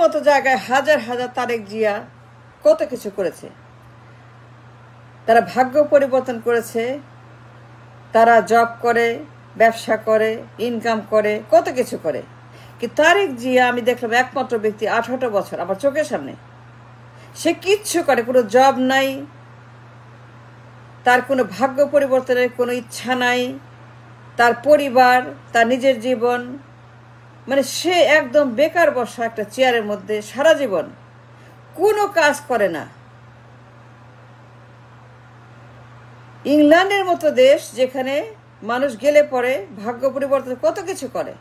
মতো জায়গায় হাজার হাজার তারেক জিয়া কত কিছু করেছে। তারা ভাগ্য পরিবর্তন করেছে, তারা জব করে, ব্যবসা করে, ইনকাম করে, কত কিছু করে। কিন্তু তারেক জিয়া আমি দেখলাম একমাত্র ব্যক্তি 18 বছর আমার চোখের সামনে সে কিচ্ছু করে, কোনো জব নাই, তার কোনো ভাগ্য পরিবর্তনের কোনো ইচ্ছা নাই, তার পরিবার, তার নিজের জীবন, মানে সে একদম বেকার বসা একটা চেয়ারের মধ্যে সারা জীবন কোনো কাজ করে না। ইংল্যান্ডের মতো দেশ যেখানে মানুষ গেলে পরে ভাগ্য পরিবর্তন কত কিছু করে,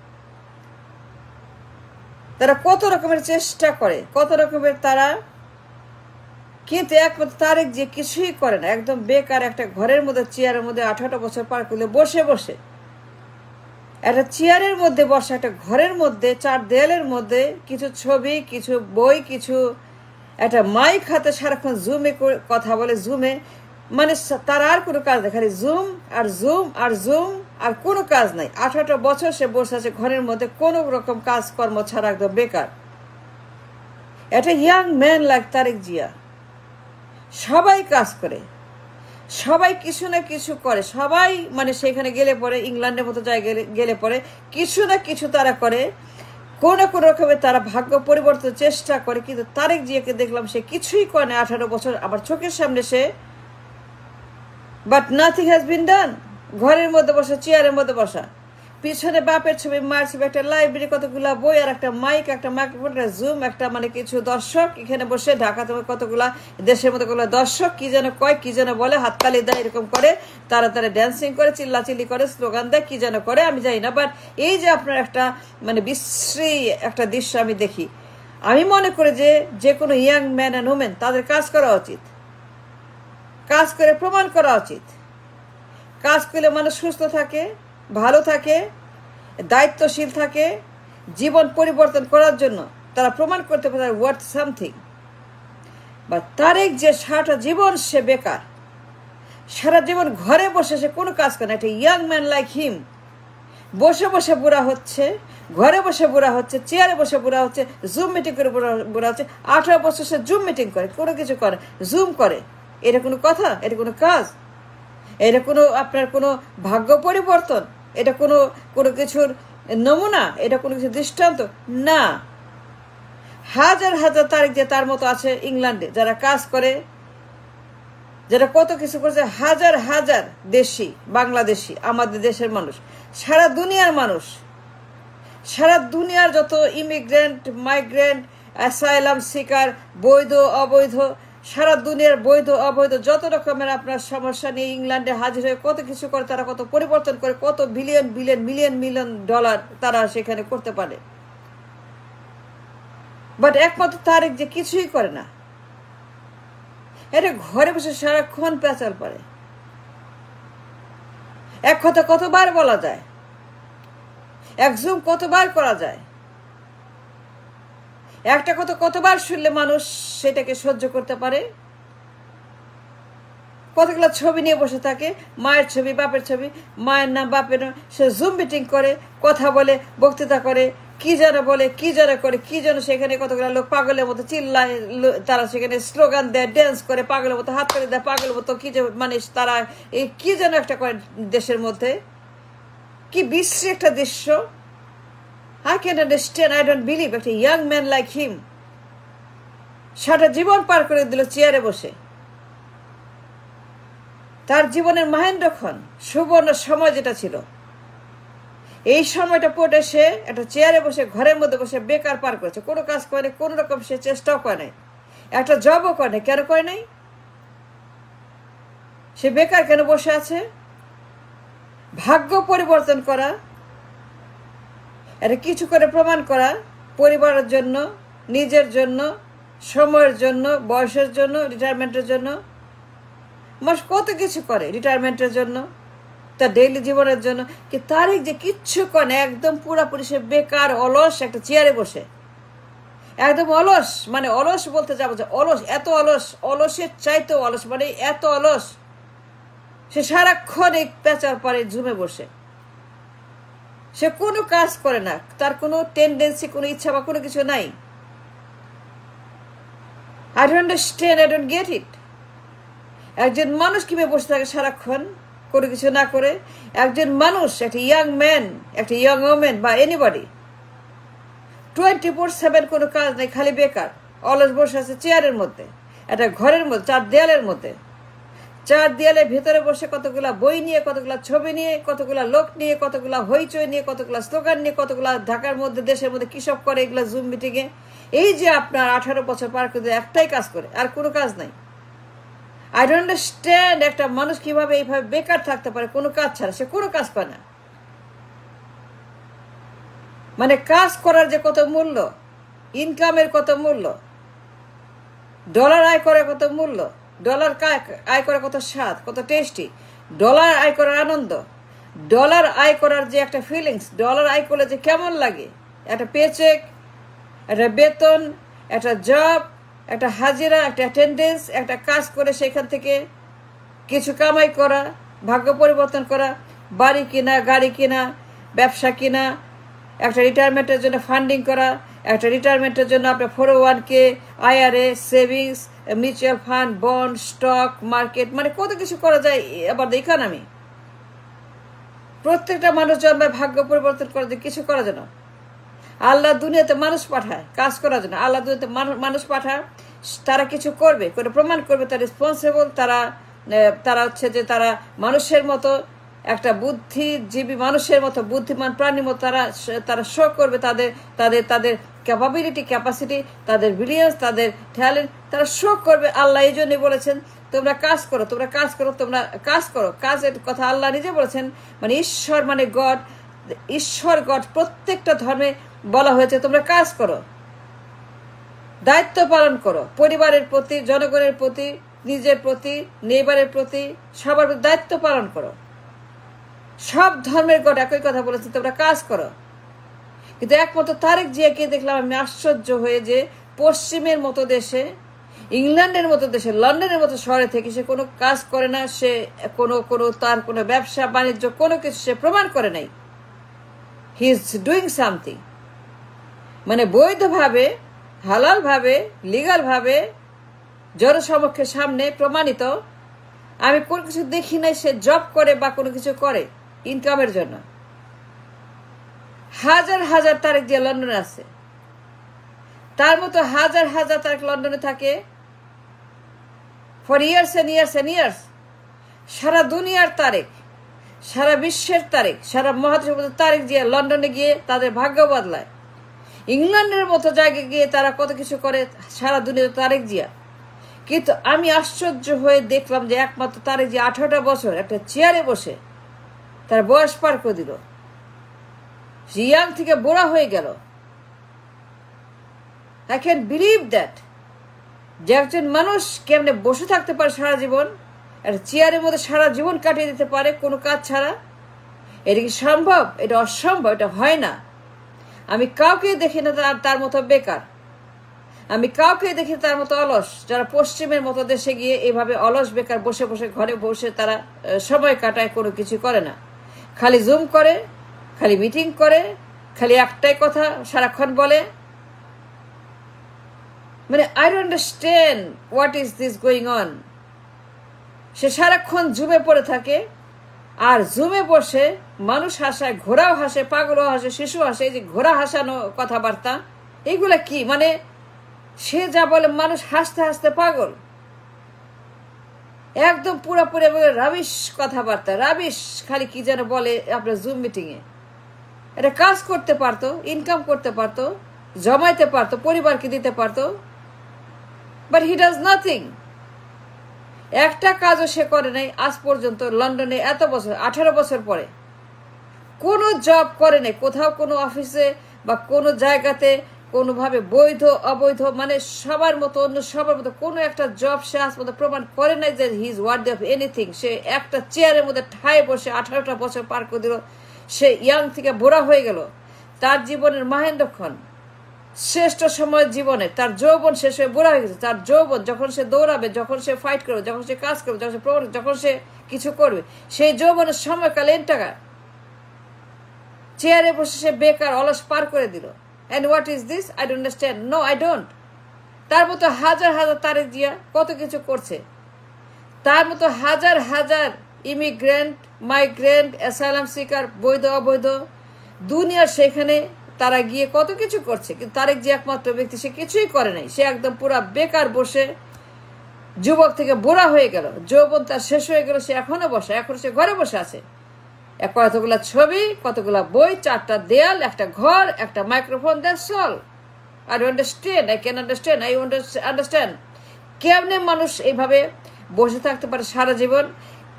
তারা কত রকমের চেষ্টা করে, কত রকমের তারা, কিন্তু একমাত্র তারেক যে কিছুই করে না, একদম বেকার একটা ঘরের মধ্যে চেয়ারের মধ্যে 18 বছর পার করলে বসে বসে একটা চেয়ারের মধ্যে বসা, একটা ঘরের মধ্যে 4 দেয়ালের মধ্যে কিছু ছবি, কিছু বই, কিছু একটা মাইক হাতে সারাক্ষণ জুমে কথা বলে, জুমে, মানে তার আর কোনো কাজ নেই, খালি জুম আর জুম আর জুম, আর কোনো কাজ নাই। 18 বছর সে বসে আছে ঘরের মধ্যে, কোনো রকম কাজকর্ম ছাড়া, একদম বেকার। একটা young man like Tarique Zia, সবাই কাজ করে, সবাই কিছু না কিছু করে, সবাই মানে সেখানে গেলে পরে, ইংল্যান্ডের মতো জায়গায় গেলে পরে কিছু না কিছু তারা করে, কোনো কোনো রকমে তারা ভাগ্য পরিবর্তন চেষ্টা করে। কিন্তু তারেক জিয়াকে দেখলাম সে কিছুই করে না 18 বছর আমার চোখের সামনে সে, বাট নাথিং হ্যাজ বিন ডান। ঘরের মধ্যে বসা, চেয়ারের মধ্যে বসা, পিছনে বাপের ছবি, মায়ের ছবি, একটা লাইব্রেরি, কতগুলা বই, আর একটা মাইক, একটা মাইক্রোফোন, একটা জুম, একটা মানে কিছু দর্শক এখানে বসে, ঢাকাতে কতগুলা দেশের মধ্যে কতগুলা দর্শক কি যেন কয়, কি যেন বলে, হাততালি দেয়, এরকম করে, তারা তারা ড্যান্সিং করে, চিল্লাচিল্লি করে, স্লোগান দেয়, কি যেন করে আমি জানি না। বাট এই যে আপনার একটা মানে বিশ্রী একটা দৃশ্য আমি দেখি, আমি মনে করি যে যে কোনো ইয়াং ম্যান অ্যান্ড ওমেন তাদের কাজ করা উচিত, কাজ করে প্রমাণ করা উচিত। কাজ করলে মানুষ সুস্থ থাকে, ভালো থাকে, দায়িত্বশীল থাকে, জীবন পরিবর্তন করার জন্য তারা প্রমাণ করতে পারে ওয়ার্থ সামথিং। বা তারেক যে সারাটা জীবন সে বেকার, সারা জীবন ঘরে বসে সে কোনো কাজ করে না। একটা ইয়াং ম্যান লাইক হিম বসে বসে বুড়া হচ্ছে, ঘরে বসে বুড়া হচ্ছে, চেয়ারে বসে বুড়া হচ্ছে, জুম মিটিং করে বুড়া হচ্ছে। 18 বছর সে জুম মিটিং করে, কোনো কিছু করে, জুম করে। এটা কোনো কথা? এটা কোনো কাজ? এটা কোনো আপনার কোনো ভাগ্য পরিবর্তন? এটা কোনো কোনো কিছুর নমুনা? এটা কোনো কিছু দৃষ্টান্ত না। হাজার হাজার তারেক যে তার মতো আছে ইংল্যান্ডে, যারা কাজ করে, যারা কত কিছু করছে, হাজার হাজার দেশি, বাংলাদেশি, আমাদের দেশের মানুষ, সারা দুনিয়ার মানুষ, সারা দুনিয়ার যত ইমিগ্রেন্ট, মাইগ্রেন্ট, অ্যাসাইলাম সিকার, বৈধ অবৈধ, সারা দুনিয়ার বৈধ অবৈধ যত রকমের আপনার সমস্যা নিয়ে ইংল্যান্ডে হাজির হয়ে কত কিছু করে, তারা কত পরিবর্তন করে, কত billion billion million million dollar তারা সেখানে করতে পারে। বাট একমাত্র তারেক যে কিছুই করে না, এটা ঘরে বসে সারাক্ষণ পেঁচাল পারে। এক কথা কতবার বলা যায়, এক জুম কতবার করা যায়, একটা কথা কতবার শুনলে মানুষ সেটাকে সহ্য করতে পারে। কতগুলো ছবি নিয়ে বসে থাকে, মায়ের ছবি, বাপের ছবি, মায়ের নাম, বাপের নাম, সে জুম মিটিং করে, কথা বলে, বক্তৃতা করে, কি যেন বলে, কি যেন করে, কি যেন সেখানে কতগুলো লোক পাগলের মতো চিল্লায়, তারা সেখানে স্লোগান দেয়, ড্যান্স করে, পাগলের মতো হাত করে দেয়, পাগলের মতো কি যে মানে তারা এই কি যেন একটা করে দেশের মধ্যে। কি বিশ্রী একটা দৃশ্য! I can't understand, I don't believe একটা ইয়াং ম্যান লাইক হিম সারা জীবন পার করে দিল চেয়ারে বসে। তার জীবনের মহেন্দ্রক্ষণ, সুবর্ণ সময় যেটা ছিল, এই সময়টা পড়ে সে একটা চেয়ারে বসে, ঘরের মধ্যে বসে বেকার পার করেছে। কোনো কাজ করে, কোনো রকম সে চেষ্টাও করে নাই, একটা জবও করে নাই। কেন করে নাই? সে বেকার কেন বসে আছে? ভাগ্য পরিবর্তন করা, এটা কিছু করে প্রমাণ করা, পরিবারের জন্য, নিজের জন্য, সময়ের জন্য, বয়সের জন্য, রিটায়ারমেন্টের জন্য, মানুষ কত কিছু করে রিটায়ারমেন্টের জন্য, তার ডেইলি জীবনের জন্য। কি তারেক যে কিচ্ছু করে, একদম পুরাপুরি সে বেকার, অলস, একটা চেয়ারে বসে, একদম অলস। মানে অলস বলতে যাবো যে অলস, এত অলস, অলসের চাইতেও অলস, মানে এত অলস সে সারাক্ষণ এই পেঁচার পরে ঝুমে বসে। সে কোনো কাজ করে না, তার কোনো টেন্ডেন্সি, কোনো ইচ্ছা বা কোনো কিছু নাই। I don't understand, I don't get it. একজন মানুষ কিভাবে বসে থাকে সারাক্ষণ কোনো কিছু না করে? একজন মানুষ, একটা ইয়াং ম্যান, একটা ইয়াং ওমেন বা এনিবডি 24/7 কোনো কাজ নেই, খালি বেকার, অলস বসে আছে চেয়ারের মধ্যে, একটা ঘরের মধ্যে, চার দেয়ালের মধ্যে। চার দেয়ালের ভেতরে বসে কতগুলা বই নিয়ে, কতগুলা ছবি নিয়ে, কতগুলা লোক নিয়ে, কতগুলা হইচই নিয়ে, কতগুলা স্লোগান নিয়ে, কতগুলা ঢাকার মধ্যে, দেশের মধ্যে কি সব করে এগুলা জুম মিটিংয়ে। এই যে আপনার 18 বছর পার করে একটাই কাজ করে, আর কোনো কাজ নাই। আই ডোন্ট আন্ডারস্ট্যান্ড একটা মানুষ কিভাবে এইভাবে বেকার থাকতে পারে কোনো কাজ ছাড়া। সে কোনো কাজ করে না। মানে কাজ করার যে কত মূল্য, ইনকামের কত মূল্য, ডলার আয় করার কত মূল্য, ডলার আয় করার কত স্বাদ, কত টেস্টি, ডলার আয় করার আনন্দ, ডলার আয় করার যে একটা ফিলিংস, ডলার আয় করলে যে কেমন লাগে, একটা পেচেক, একটা বেতন, একটা জব, একটা হাজিরা, একটা অ্যাটেন্ডেন্স, একটা কাজ করে সেখান থেকে কিছু কামাই করা, ভাগ্য পরিবর্তন করা, বাড়ি কিনা, গাড়ি কিনা, ব্যবসা কিনা, একটা রিটায়ারমেন্টের জন্য ফান্ডিং করা, একটা রিটায়ারমেন্টের জন্য আপনার 401k, IRA, savings, mutual fund, bond, stock market, মানে কত কিছু করা যায়। আবার ইকোনমি, প্রত্যেকটা মানুষ জন্মায় ভাগ্য পরিবর্তন করার জন্য, কিছু করার জন্য। আল্লাহ দুনিয়াতে মানুষ পাঠায় কাজ করার জন্য। আল্লাহ দুনিয়াতে মানুষ পাঠায়, তারা কিছু করবে, করে প্রমাণ করবে তারা রেসপন্সিবল, তারা হচ্ছে যে তারা মানুষের মতো, একটা বুদ্ধিজীবী মানুষের মতো, বুদ্ধিমান প্রাণীর মতো তারা শো করবে তাদের তাদের তাদের ক্যাপাবিলিটি, ক্যাপাসিটি, তাদের ব্রিলিয়েন্স, তাদের ট্যালেন্ট, তারা শো করবে। আল্লাহ এই জন্যই বলেছেন তোমরা কাজ করো, তোমরা কাজ করো, তোমরা কাজ করো। কাজের কথা আল্লাহ নিজে বলেছেন। মানে ঈশ্বর, মানে গড, ঈশ্বর গড প্রত্যেকটা ধর্মে বলা হয়েছে তোমরা কাজ করো, দায়িত্ব পালন করো, পরিবারের প্রতি, জনগণের প্রতি, নিজের প্রতি, নেইবারের প্রতি, সবার প্রতি দায়িত্ব পালন করো। সব ধর্মের গড একই কথা বলেছে, তোমরা কাজ করো। কিন্তু একমাত্র তারেক জিয়াকে দেখলাম আমি আশ্চর্য হয়ে, যে পশ্চিমের মতো দেশে, ইংল্যান্ডের মতো দেশে, লন্ডনের মতো শহরে থেকে সে কোনো কাজ করে না। সে তার কোনো ব্যবসা বাণিজ্য কোনো কিছু সে প্রমাণ করে নাই। হি ইজ ডুইং সামথিং, মানে বৈধভাবে, হালালভাবে, লিগালভাবে, জনসমক্ষের সামনে প্রমাণিত। আমি কোনো কিছু দেখি নাই সে জব করে বা কোনো কিছু করে ইনকামের জন্য। হাজার হাজার তারেক জিয়া লন্ডনে আছে, তার মতো হাজার হাজার তারেক লন্ডনে থাকে for years and years and years. সারা দুনিয়ার তারেক, সারা বিশ্বের তারেক, সারা মহাদেশের তারেক জিয়া লন্ডনে গিয়ে তাদের ভাগ্য বদলায়। ইংল্যান্ডের মতো জায়গায় গিয়ে তারা কত কিছু করে, সারা দুনিয়াতে তারেক জিয়া। কিন্তু আমি আশ্চর্য হয়ে দেখলাম যে একমাত্র তারেক জিয়া 18টা বছর একটা চেয়ারে বসে তার বয়স পার করে দিল, ইয়াং থেকে বুড়া হয়ে গেল। আই ক্যান বিলিভ দ্যাট, যে একজন মানুষ কেমনে বসে থাকতে পারে সারা জীবন, একটা চেয়ারের মধ্যে সারা জীবন কাটিয়ে দিতে পারে কোনো কাজ ছাড়া। এটা কি সম্ভব? এটা অসম্ভব, এটা হয় না। আমি কাউকে দেখি না তার মতো বেকার, আমি কাউকে দেখি তার মতো অলস, যারা পশ্চিমের মতো দেশে গিয়ে এভাবে অলস বেকার বসে বসে ঘরে বসে তারা সময় কাটায়, কোনো কিছু করে না, খালি জুম করে, খালি মিটিং করে, খালি একটাই কথা সারাক্ষণ বলে। মানে I don't understand what is this going on. সে সারাক্ষণ জুমে পড়ে থাকে, আর জুমে বসে মানুষ হাসায়, ঘোড়াও হাসে, পাগলও হাসে, শিশু হাসে। এই যে ঘোড়া হাসানো কথাবার্তা, এইগুলা কি? মানে সে যা বলে মানুষ হাসতে হাসতে পাগল, একদম পুরোপুরি রাবিশ কথাবার্তা, রাবিশ। খালি কি যেন বলে আপনার জুম মিটিং এ। এটা কাজ করতে পারতো, ইনকাম করতে পারতো, জমাইতে পারতো, পরিবারকে দিতে পারতো, বাট হি ডাজ নাথিং। একটা কাজও সে করে নাই আজ পর্যন্ত। লন্ডনে এত বছর, 18 বছর পরে কোনো জব করে নাই, কোথাও কোনো অফিসে বা কোনো জায়গাতে কোনোভাবে বৈধ অবৈধ, মানে সবার মতো, অন্য সবার মতো কোনো একটা জব সে আজ পর্যন্ত প্রমাণ করে নাই যে he is worthy of anything. সে একটা চেয়ারের মধ্যে ঠায় বসে 18টা বছর পার করে দিল। সে ইয়াং থেকে বুড়া হয়ে গেল। তার জীবনের মাহেন্দ্রক্ষণ, শ্রেষ্ঠ সময়ের জীবনে তার যৌবন শেষ হয়ে বুড়া হয়ে গেছে। তার যৌবন যখন সে দৌড়াবে, যখন সে ফাইট করবে, যখন সে কাজ করবে, যখন সে প্রমাণ, যখন সে কিছু করবে, সেই যৌবনের সময়কাল টাকা চেয়ারে বসে সে বেকার অলস পার করে দিল। And what is this? I don't understand. No, I don't. তার মতো হাজার হাজার তারেক জিয়া কত কিছু করছে, তার মতো হাজার হাজার ইমিগ্রেন্ট, মাইগ্রেন্ট, অ্যাসাইলাম সিকার, বৈধ অবৈধ, দুনিয়ার সেখানে তারা গিয়ে কত কিছু করছে। কিন্তু তারেক যে একমাত্র ব্যক্তি, সে কিছুই করে নাই। সে একদম পুরা বেকার বসে, যুবক থেকে বুড়া হয়ে গেল, যৌবন তার শেষ হয়ে গেল, সে এখনো বসে, এখন সে ঘরে বসে আছে। কতগুলা ছবি, কতগুলা বই, 4টা দেয়াল, একটা ঘর, একটা microphone, that's all. I understand, I can understand, I understand. কেমনে মানুষ এইভাবে বসে থাকতে পারে সারা জীবন,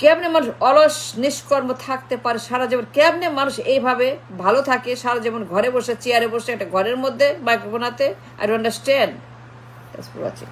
কেমনে মানুষ অলস নিষ্কর্ম থাকতে পারে সারা জীবন, কেমনে মানুষ এইভাবে ভালো থাকে সারা জীবন ঘরে বসে, চেয়ারে বসে, একটা ঘরের মধ্যে মাইক্রোফোন হাতে। I don't understand. That's for watching.